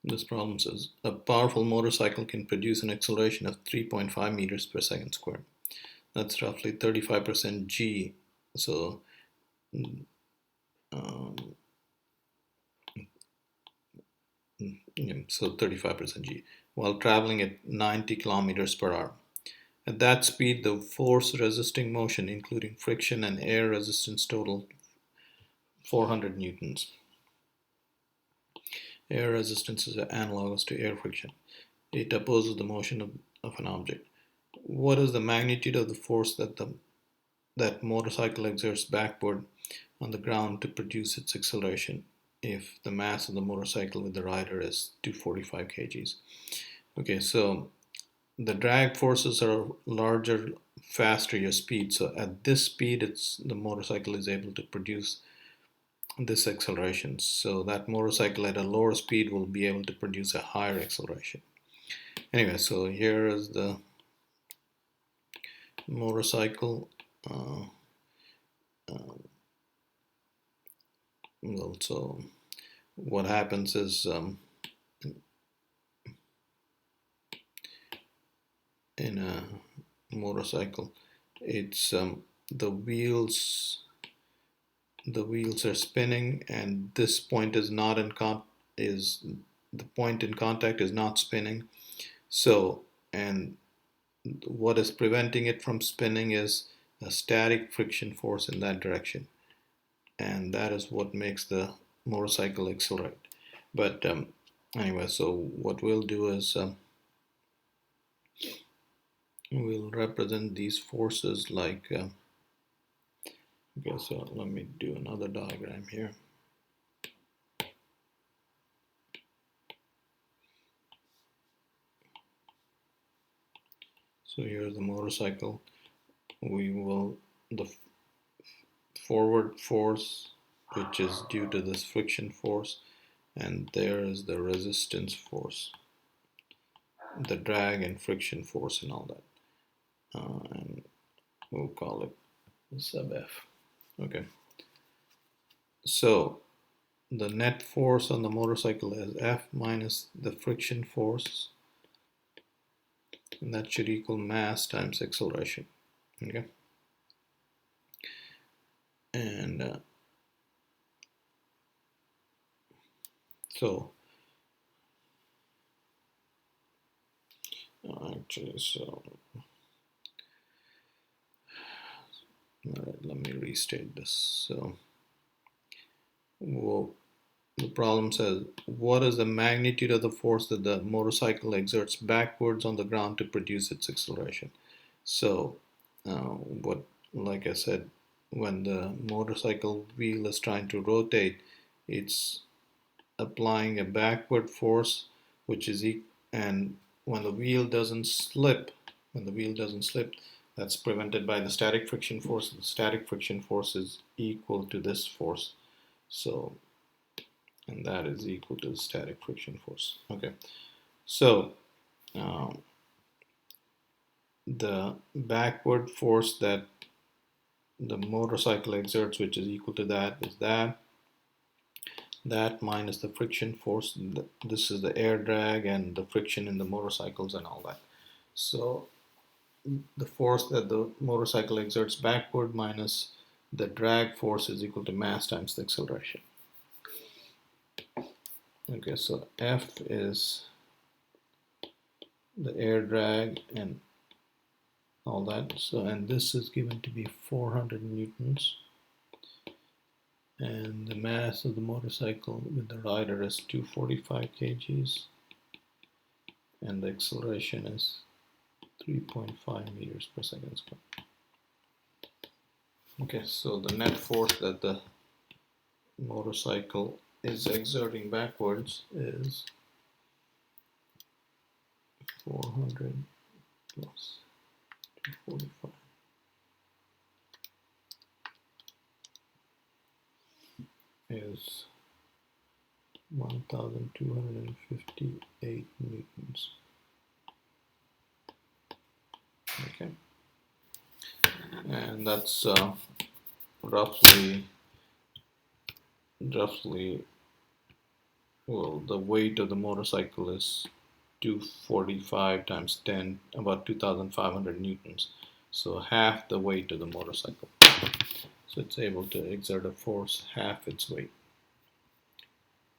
This problem says a powerful motorcycle can produce an acceleration of 3.5 meters per second squared. That's roughly 35% g. So so 35% g, while traveling at 90 kilometers per hour. At that speed, the force resisting motion, including friction and air resistance, total 400 newtons. Air resistance is analogous to air friction. It opposes the motion of an object. What is the magnitude of the force that motorcycle exerts backward on the ground to produce its acceleration if the mass of the motorcycle with the rider is 245 kgs? Okay, so the drag forces are larger faster your speed. So at this speed, the motorcycle is able to produce this acceleration. So that motorcycle at a lower speed will be able to produce a higher acceleration. Anyway, so here is the motorcycle. Well, so what happens is in a motorcycle, it's the wheels are spinning, and this point is not in the point in contact is not spinning. So, and what is preventing it from spinning is a static friction force in that direction, and that is what makes the motorcycle accelerate. But anyway, so what we'll do is we'll represent these forces like okay, so let me do another diagram here. So here's the motorcycle. The forward force, which is due to this friction force, and there is the resistance force, the drag and friction force and all that. And we'll call it sub F. Okay. So the net force on the motorcycle is F minus the friction force, and that should equal mass times acceleration. Okay. And so actually, so all right, let me restate this. So the problem says, what is the magnitude of the force that the motorcycle exerts backwards on the ground to produce its acceleration? So like I said, when the motorcycle wheel is trying to rotate, it's applying a backward force, which is and when the wheel doesn't slip, that's prevented by the static friction force. The static friction force is equal to this force. So, and that is equal to the static friction force. Okay, so the backward force that the motorcycle exerts, which is equal to that, is that minus the friction force. This is the air drag and the friction in the motorcycles and all that. So the force that the motorcycle exerts backward minus the drag force is equal to mass times the acceleration. Okay, so F is the air drag and all that. So, and this is given to be 400 newtons. And the mass of the motorcycle with the rider is 245 kgs. And the acceleration is 3.5 meters per second squared. Okay, so the net force that the motorcycle is exerting backwards is 400 plus 245 is 1,258 newtons. Okay, and that's roughly Well, the weight of the motorcycle is 245 times 10, about 2,500 newtons. So half the weight of the motorcycle. So it's able to exert a force half its weight.